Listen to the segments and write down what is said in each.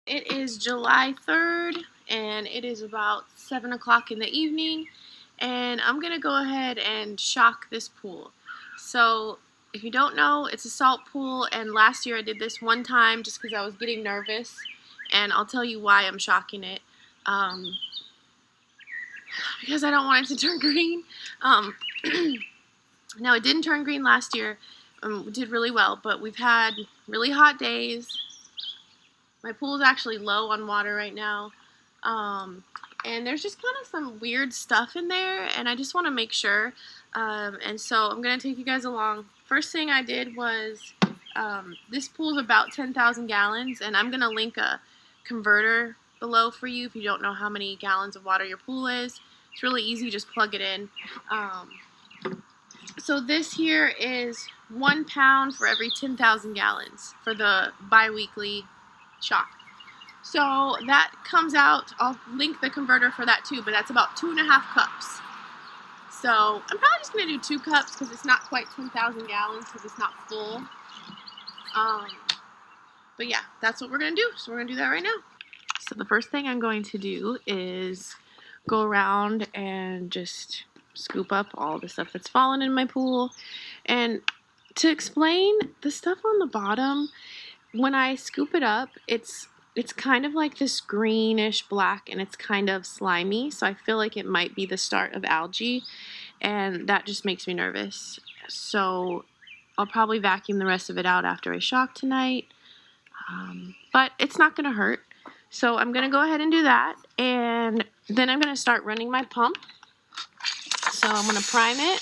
It is July 3rd and it is about 7 o'clock in the evening, and I'm gonna go ahead and shock this pool. So if you don't know, it's a salt pool, and last year I did this one time just because I was getting nervous, and I'll tell you why I'm shocking it. Because I don't want it to turn green. Now, it didn't turn green last year. We did really well, but we've had really hot days. My pool is actually low on water right now. And there's just kind of some weird stuff in there, and I just want to make sure. And so I'm going to take you guys along. First thing I did was, this pool is about 10,000 gallons, and I'm going to link a converter below for you if you don't know how many gallons of water your pool is. It's really easy, just plug it in. So this here is 1 pound for every 10,000 gallons for the bi-weekly shock. So that comes out, I'll link the converter for that too, but that's about 2.5 cups. So I'm probably just going to do 2 cups because it's not quite 10,000 gallons because it's not full. But yeah, that's what we're going to do. So we're going to do that right now. So the first thing I'm going to do is go around and just scoop up all the stuff that's fallen in my pool. And to explain, the stuff on the bottom, when I scoop it up, it's kind of like this greenish black, and it's kind of slimy, so I feel like it might be the start of algae, and that just makes me nervous. So I'll probably vacuum the rest of it out after I shock tonight, but it's not going to hurt. So I'm going to go ahead and do that, and then I'm going to start running my pump. So I'm going to prime it.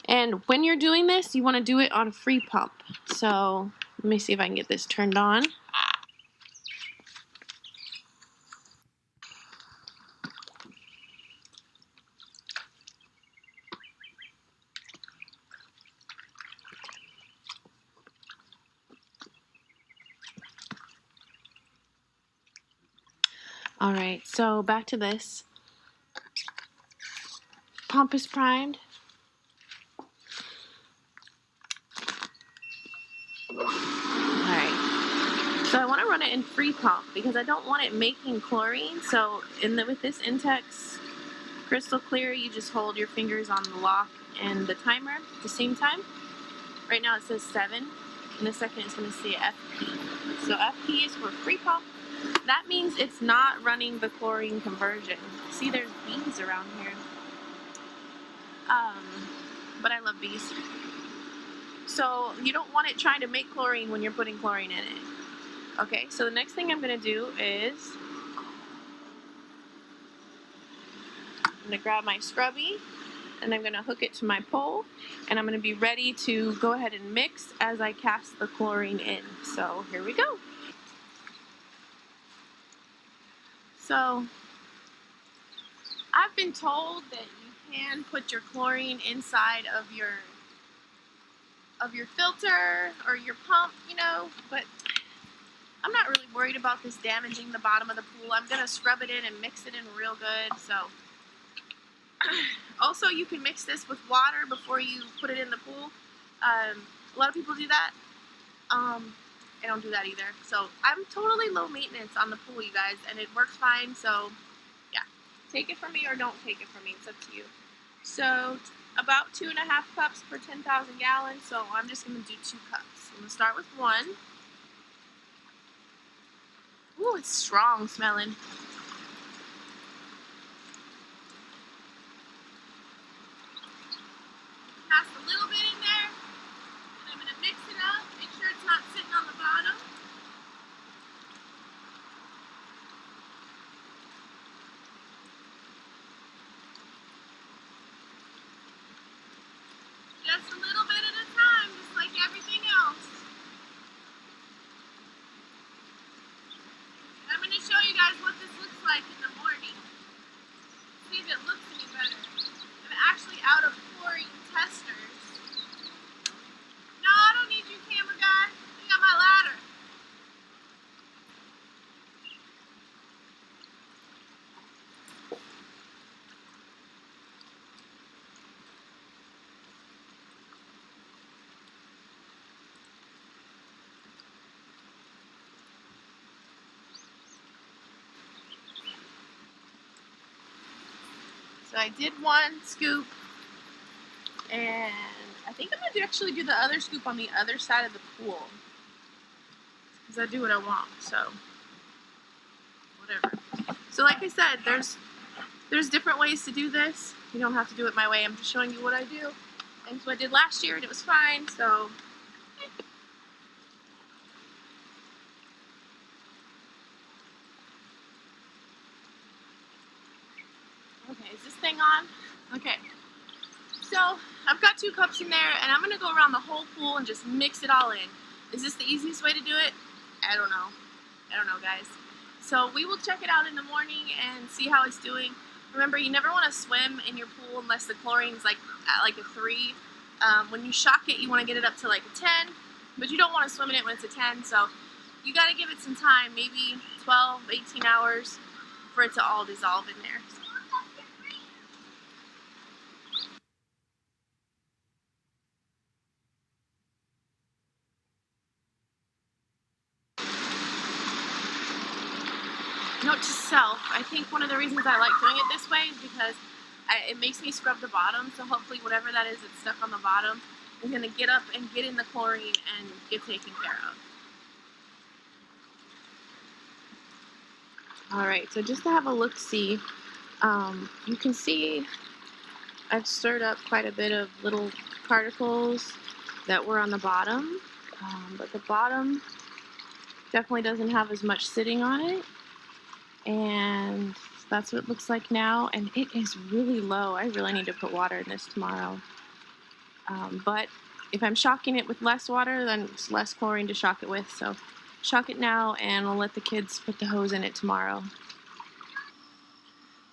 And when you're doing this, you want to do it on free pump. So let me see if I can get this turned on. Alright, so back to this. Pump is primed. Alright, so I want to run it in free pump because I don't want it making chlorine. So with this Intex crystal clear, you just hold your fingers on the lock and the timer at the same time. Right now it says 7. In a second it's going to say FP. So FP is for free pump. That means it's not running the chlorine conversion. See, there's bees around here. But I love bees. So you don't want it trying to make chlorine when you're putting chlorine in it. Okay, so the next thing I'm going to do is I'm going to grab my scrubby, and I'm going to hook it to my pole, and I'm going to be ready to go ahead and mix as I cast the chlorine in. So here we go. So I've been told that you can put your chlorine inside of your filter or your pump, you know, but I'm not really worried about this damaging the bottom of the pool. I'm going to scrub it in and mix it in real good. So also, you can mix this with water before you put it in the pool. A lot of people do that. I don't do that either. So I'm totally low maintenance on the pool, you guys, and it works fine. So yeah, take it from me or don't take it from me. It's up to you. So about 2.5 cups per 10,000 gallons. So I'm just going to do 2 cups. I'm going to start with 1. Ooh, it's strong smelling. Pass a little bit in there, and I'm going to mix it up. Make sure it's not sitting on the bottom. Just a little bit at a time, just like everything else. I'm going to show you guys what this looks So I did one scoop, and I think I'm gonna actually do the other scoop on the other side of the pool, because I do what I want, so whatever. So like I said, there's different ways to do this. You don't have to do it my way. I'm just showing you what I do. And so I did last year and it was fine, so. Okay, is this thing on? Okay. So I've got 2 cups in there and I'm gonna go around the whole pool and just mix it all in. Is this the easiest way to do it? I don't know. I don't know, guys. So we will check it out in the morning and see how it's doing. Remember, you never want to swim in your pool unless the chlorine's like at like a 3. When you shock it, you want to get it up to like a 10, but you don't want to swim in it when it's a 10, so you got to give it some time, maybe 12, 18 hours for it to all dissolve in there. Note to self, I think one of the reasons I like doing it this way is because it makes me scrub the bottom, so hopefully whatever that is that's stuck on the bottom is going to get up and get in the chlorine and get taken care of. Alright, so just to have a look-see, you can see I've stirred up quite a bit of little particles that were on the bottom, but the bottom definitely doesn't have as much sitting on it, and that's what it looks like now, and it is really low. I really need to put water in this tomorrow, but if I'm shocking it with less water, then it's less chlorine to shock it with, so shock it now and we'll let the kids put the hose in it tomorrow.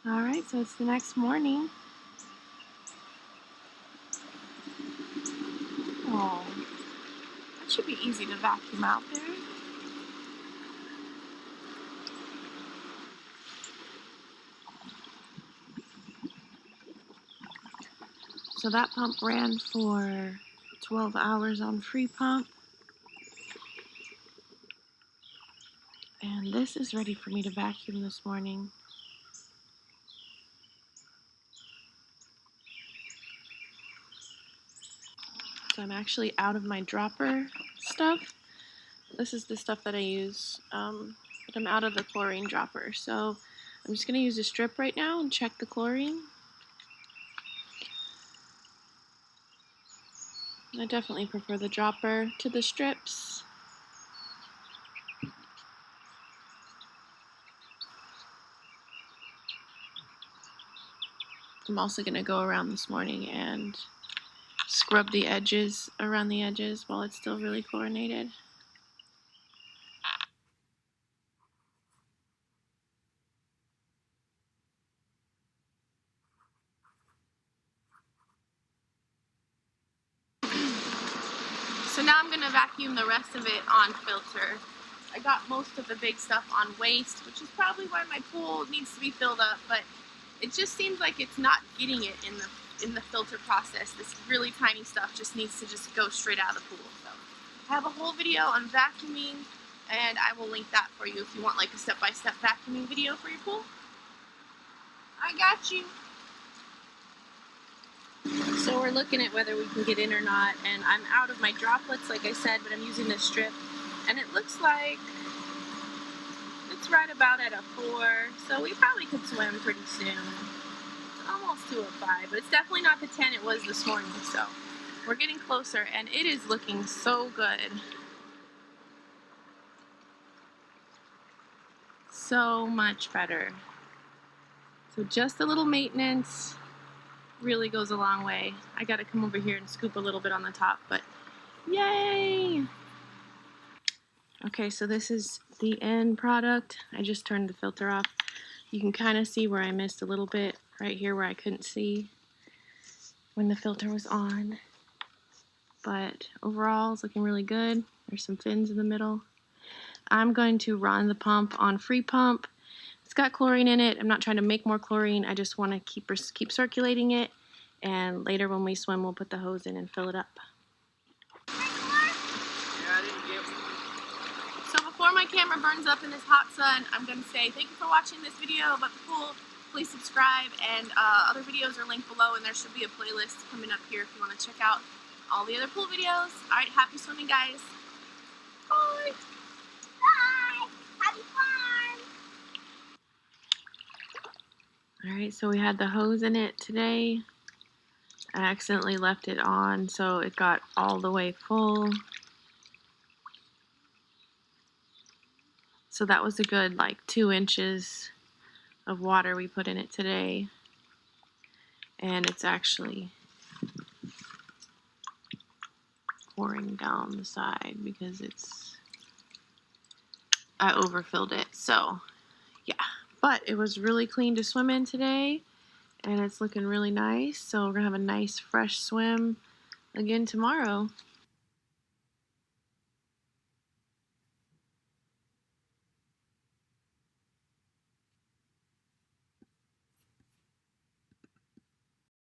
Alright, so it's the next morning. Oh, that should be easy to vacuum out there. So that pump ran for 12 hours on free pump. And this is ready for me to vacuum this morning. So I'm actually out of my dropper stuff. This is the stuff that I use, but I'm out of the chlorine dropper. So I'm just gonna use a strip right now and check the chlorine. I definitely prefer the dropper to the strips. I'm also gonna go around this morning and scrub the edges, around the edges, while it's still really chlorinated. So now I'm gonna vacuum the rest of it on filter. I got most of the big stuff on waste, which is probably why my pool needs to be filled up, but it just seems like it's not getting it in the filter process. This really tiny stuff just needs to just go straight out of the pool. So I have a whole video on vacuuming, and I will link that for you if you want like a step-by-step vacuuming video for your pool. I got you. So we're looking at whether we can get in or not, and I'm out of my droplets like I said, but I'm using this strip, and it looks like it's right about at a 4, so we probably could swim pretty soon. It's almost to a 5, but it's definitely not the 10 it was this morning, so we're getting closer, and it is looking so good. So much better. So just a little maintenance really goes a long way. I gotta come over here and scoop a little bit on the top, but yay! Okay, so this is the end product. I just turned the filter off. You can kind of see where I missed a little bit right here where I couldn't see when the filter was on. But overall, it's looking really good. There's some fins in the middle. I'm going to run the pump on free pump. It's got chlorine in it. I'm not trying to make more chlorine. I just want to keep circulating it. And later when we swim, we'll put the hose in and fill it up. So before my camera burns up in this hot sun, I'm going to say thank you for watching this video about the pool. please subscribe, and other videos are linked below, and there should be a playlist coming up here if you want to check out all the other pool videos. Alright, happy swimming, guys. Bye! Bye! Happy fun! Alright, so we had the hose in it today. I accidentally left it on, so it got all the way full. So that was a good like 2 inches of water we put in it today. And it's actually pouring down the side because I overfilled it. So yeah, but it was really clean to swim in today, and it's looking really nice. So we're gonna have a nice fresh swim again tomorrow.